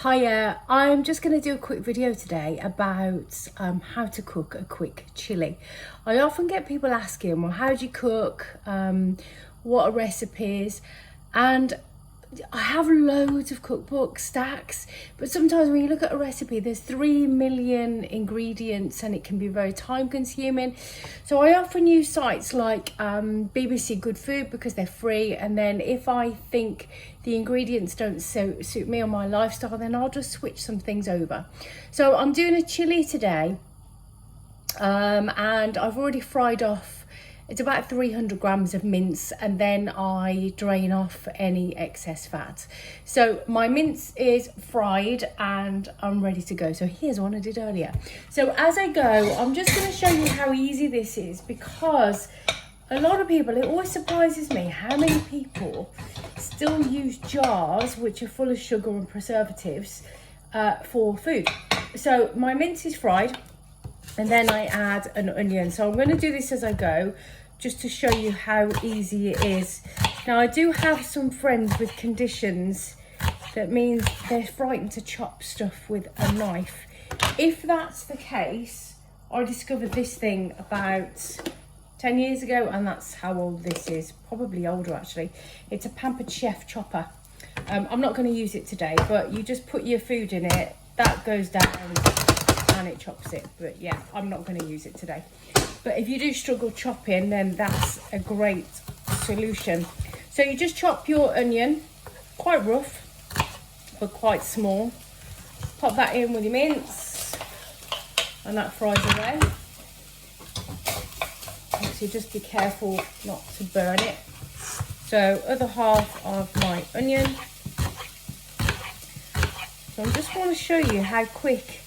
Hiya, I'm just going to do a quick video today about how to cook a quick chili. I often get people asking, well, how do you cook? What are recipes? And I have loads of cookbook stacks, but sometimes when you look at a recipe, there's 3 million ingredients and it can be very time consuming. So I often use sites like BBC Good Food because they're free. And then if I think the ingredients don't suit me or my lifestyle, then I'll just switch some things over. So I'm doing a chili today and I've already fried off. It's about 300 grams of mince, and then I drain off any excess fat. So my mince is fried and I'm ready to go. So here's one I did earlier. So as I go, I'm just going to show you how easy this is, because a lot of people, it always surprises me how many people still use jars which are full of sugar and preservatives for food. So my mince is fried, and then I add an onion. So I'm going to do this as I go, just to show you how easy it is. Now, I do have some friends with conditions that means they're frightened to chop stuff with a knife. If that's the case, I discovered this thing about 10 years ago, and that's how old this is, probably older actually. It's a Pampered Chef chopper. I'm not going to use it today, but you just put your food in it, that goes down and it chops it. But yeah, I'm not going to use it today. But if you do struggle chopping, then that's a great solution. So you just chop your onion, quite rough, but quite small. Pop that in with your mince, and that fries away. Obviously, just be careful not to burn it. So other half of my onion. So I just want to show you how quick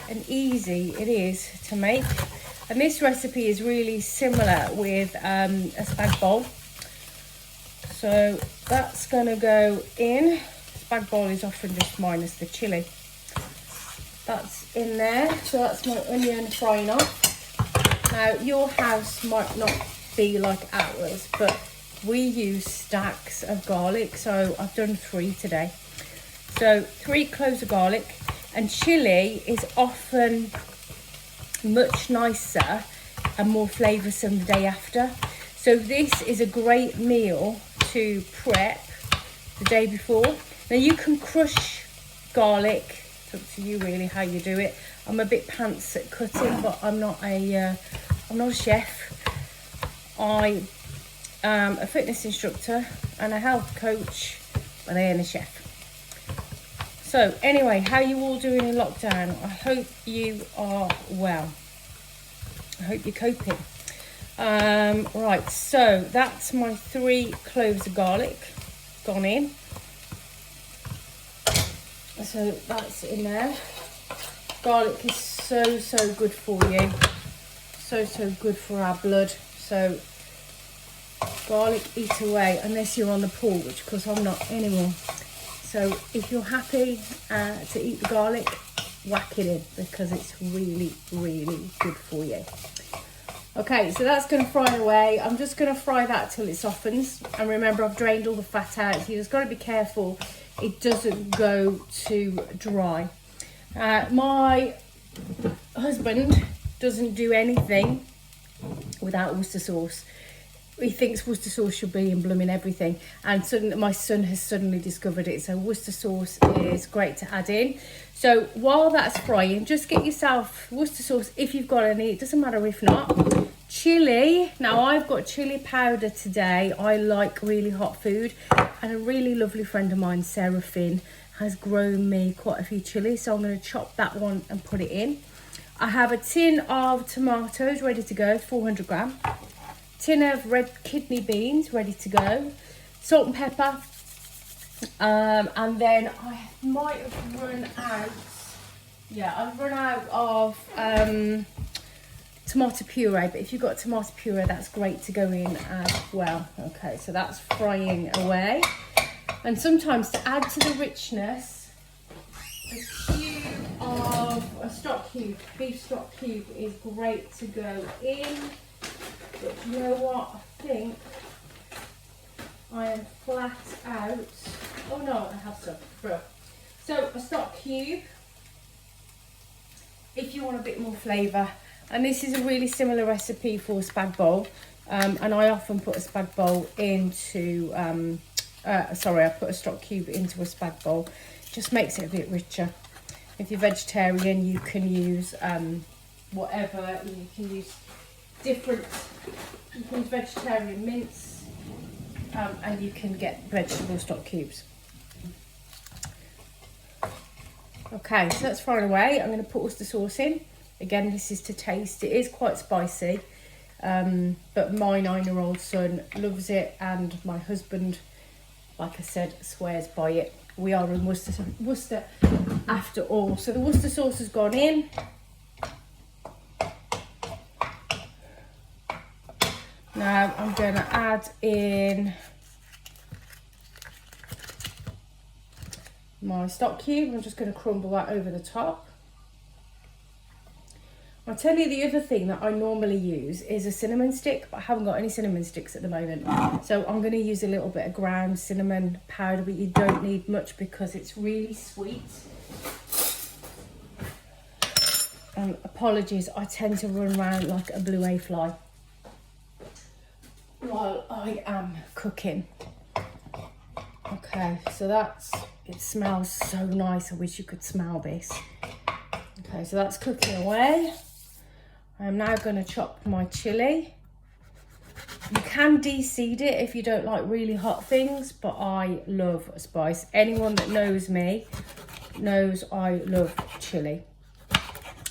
and easy it is to make. And this recipe is really similar with a spag bowl. So that's gonna go in. Spag bowl is often just minus the chili. That's in there. So that's my onion frying off. Now, your house might not be like ours, but we use stacks of garlic. So I've done 3 today. So 3 cloves of garlic. And chili is often much nicer and more flavoursome the day after. So this is a great meal to prep the day before. Now, you can crush garlic. It's up to you really how you do it. I'm a bit pants at cutting, but I'm not a chef. I am a fitness instructor and a health coach, but I am a chef. So anyway, how are you all doing in lockdown? I hope you are well. I hope you're coping. Right, so that's my 3 cloves of garlic gone in. So that's in there. Garlic is so good for you. So good for our blood. So garlic, eat away, unless you're on the pool, which of course I'm not anymore. So if you're happy to eat the garlic, whack it in, because it's really good for you. Okay, so that's going to fry away. I'm just going to fry that till it softens. And remember, I've drained all the fat out. So you just got to be careful it doesn't go too dry. My husband doesn't do anything without Worcester sauce. He thinks Worcester sauce should be in blooming everything, and my son has suddenly discovered it. So Worcester sauce is great to add in. So while that's frying, just get yourself Worcester sauce if you've got any. It doesn't matter if not. Chili. Now, I've got chili powder today. I like really hot food, and a really lovely friend of mine, Sarah Finn, has grown me quite a few chilies. So I'm going to chop that one and put it in. I have a tin of tomatoes ready to go, 400 grams. Tin of red kidney beans ready to go, salt and pepper, and then I might have run out. Yeah, I've run out of tomato puree, but if you've got tomato puree, that's great to go in as well. Okay, so that's frying away. And sometimes to add to the richness, a cube of a stock cube, beef stock cube, is great to go in. But you know what? I think I am flat out. Oh no, I have some. Bro. So a stock cube, if you want a bit more flavour. And this is a really similar recipe for spag bowl. And I often put a spag bowl into, I put a stock cube into a spag bowl. Just makes it a bit richer. If you're vegetarian, you can use whatever. You can use different, you can use vegetarian mince, and you can get vegetable stock cubes. Okay, so that's frying away. I'm going to put oyster sauce in. Again, this is to taste. It is quite spicy, but my 9-year-old son loves it, and my husband, like I said, swears by it. We are in Worcester after all. So the Worcester sauce has gone in. Now I'm going to add in my stock cube. I'm just going to crumble that over the top. I'll tell you the other thing that I normally use is a cinnamon stick, but I haven't got any cinnamon sticks at the moment. So I'm going to use a little bit of ground cinnamon powder, but you don't need much because it's really sweet. Apologies, I tend to run around like a blue A fly while I am cooking. Okay, so it smells so nice. I wish you could smell this. Okay, so that's cooking away. I'm now going to chop my chilli. You can de-seed it if you don't like really hot things, but I love spice. Anyone that knows me knows I love chilli.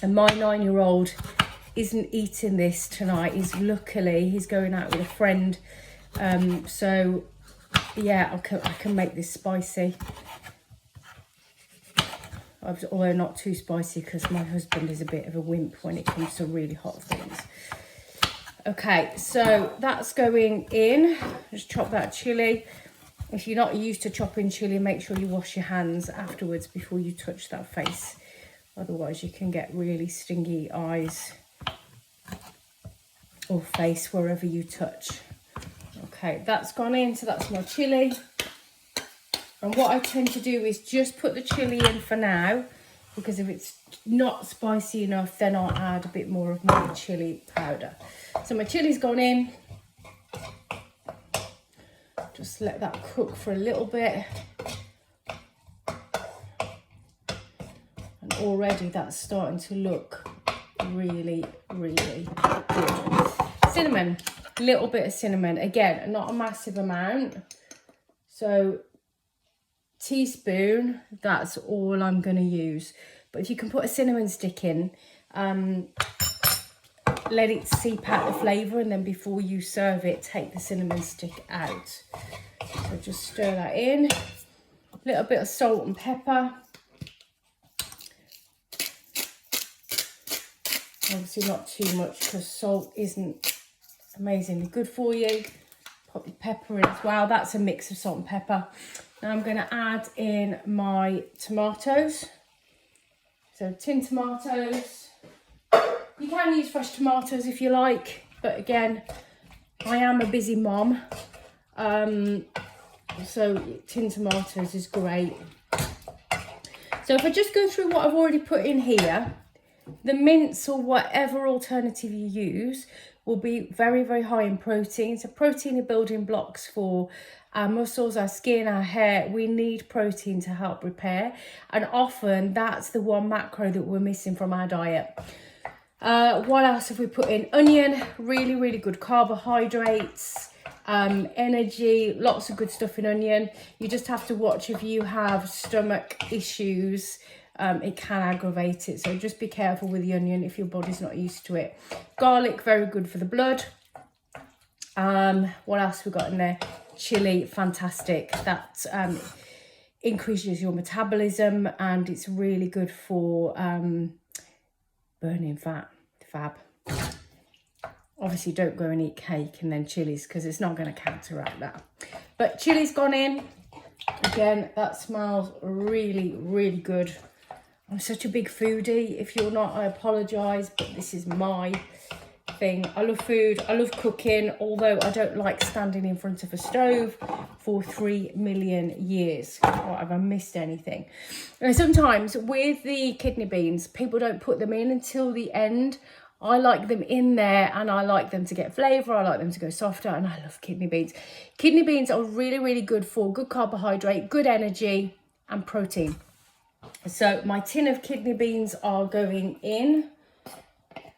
And my 9-year-old isn't eating this tonight. He's going out with a friend. So yeah, I can make this spicy. Although not too spicy because my husband is a bit of a wimp when it comes to really hot things. Okay, so that's going in. Just chop that chilli. If you're not used to chopping chilli, make sure you wash your hands afterwards before you touch that face. Otherwise you can get really stingy eyes or face wherever you touch. Okay, that's gone in, so that's my chilli. And what I tend to do is just put the chilli in for now, because if it's not spicy enough, then I'll add a bit more of my chilli powder. So my chilli's gone in. Just let that cook for a little bit. And already that's starting to look really, really good. Cinnamon, a little bit of cinnamon. Again, not a massive amount. So teaspoon, that's all I'm going to use. But if you can put a cinnamon stick in, let it seep out the flavour, and then before you serve it, take the cinnamon stick out. So just stir that in. A little bit of salt and pepper. Obviously not too much because salt isn't amazingly good for you. Put the pepper in as well. That's a mix of salt and pepper. Now I'm going to add in my tomatoes. So tin tomatoes. You can use fresh tomatoes if you like, but again, I am a busy mom. So tin tomatoes is great. So if I just go through what I've already put in here, the mince or whatever alternative you use will be very, very high in protein. So protein are building blocks for our muscles, our skin, our hair. We need protein to help repair. And often that's the one macro that we're missing from our diet. What else have we put in? Onion, really, really good carbohydrates, energy, lots of good stuff in onion. You just have to watch if you have stomach issues. It can aggravate it, so just be careful with the onion if your body's not used to it. Garlic, very good for the blood. What else we got in there? Chilli, fantastic. That increases your metabolism, and it's really good for burning fat. Fab. Obviously don't go and eat cake and then chilies, because it's not going to counteract that. But chili's gone in. Again, that smells really, really good. I'm such a big foodie. If you're not, I apologise, but this is my thing. I love food, I love cooking, although I don't like standing in front of a stove for 3 million years. What, have I missed anything? And sometimes with the kidney beans, people don't put them in until the end. I like them in there, and I like them to get flavour. I like them to go softer, and I love kidney beans. Kidney beans are really, really good for good carbohydrate, good energy and protein. So my tin of kidney beans are going in.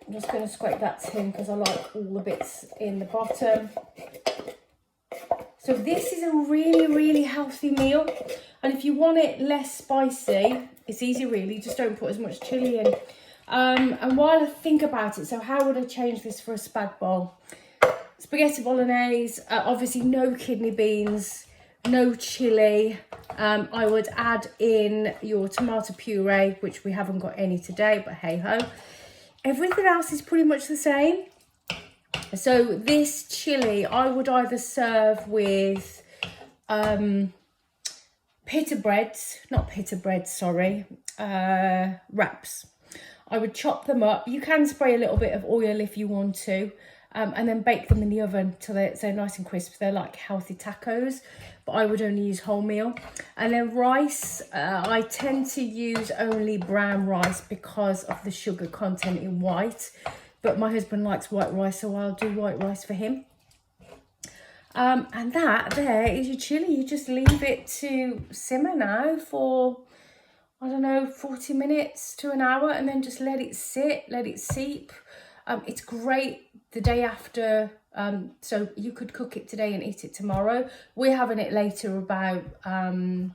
I'm just going to scrape that tin because I like all the bits in the bottom. So this is a really, really healthy meal. And if you want it less spicy, it's easy really, just don't put as much chilli in. And while I think about it, so how would I change this for a spag bowl? Spaghetti bolognese, obviously no kidney beans, no chilli. I would add in your tomato puree, which we haven't got any today, but hey ho. Everything else is pretty much the same. So this chilli, I would either serve with pita breads, wraps. I would chop them up. You can spray a little bit of oil if you want to, and then bake them in the oven till they're nice and crisp. They're like healthy tacos, but I would only use wholemeal. And then rice, I tend to use only brown rice because of the sugar content in white, but my husband likes white rice, so I'll do white rice for him. And that there is your chilli. You just leave it to simmer now for, I don't know, 40 minutes to an hour, and then just let it sit, let it seep. It's great the day after, so you could cook it today and eat it tomorrow. We're having it later, about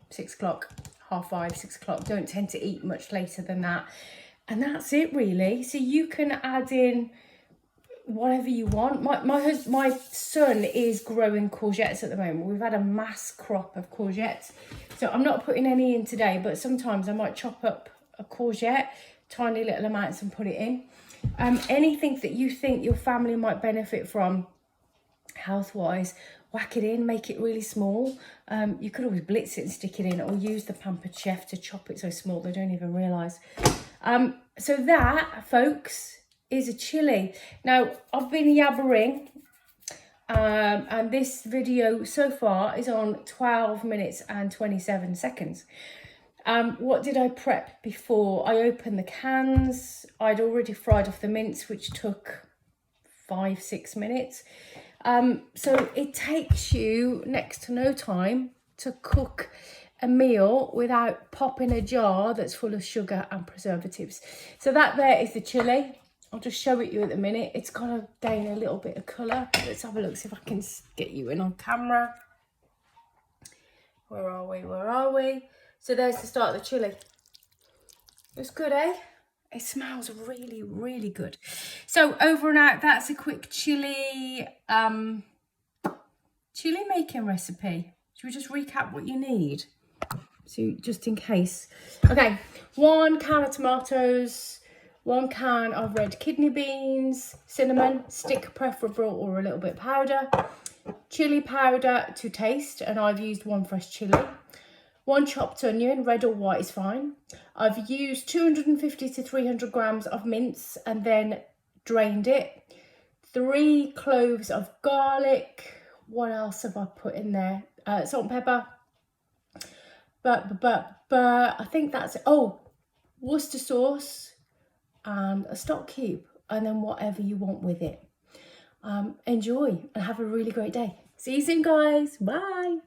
6 o'clock, 5:30, 6 o'clock. Don't tend to eat much later than that. And that's it really. So you can add in whatever you want. My son is growing courgettes at the moment. We've had a mass crop of courgettes, so I'm not putting any in today, but sometimes I might chop up a courgette, tiny little amounts, and put it in. Anything that you think your family might benefit from health wise, whack it in, make it really small. You could always blitz it and stick it in, or use the Pampered Chef to chop it so small they don't even realise. So that, folks, is a chilli. Now, I've been yabbering, and this video so far is on 12 minutes and 27 seconds. What did I prep before? I opened the cans. I'd already fried off the mince, which took 5-6 minutes. So it takes you next to no time to cook a meal without popping a jar that's full of sugar and preservatives. So that there is the chilli. I'll just show it you at the minute. It's got to gain a little bit of colour. Let's have a look, see if I can get you in on camera. Where are we? Where are we? So there's the start of the chilli. It's good, eh? It smells really, really good. So over and out, that's a quick chilli making recipe. Should we just recap what you need? So just in case. Okay, 1 can of tomatoes, 1 can of red kidney beans, cinnamon, stick preferable or a little bit powder, chilli powder to taste, and I've used 1 fresh chilli, 1 chopped onion, red or white is fine. I've used 250 to 300 grams of mince and then drained it, 3 cloves of garlic. What else have I put in there? Salt and pepper. I think that's it. Oh, Worcester sauce and a stock cube, and then whatever you want with it. Enjoy and have a really great day. See you soon, guys. Bye.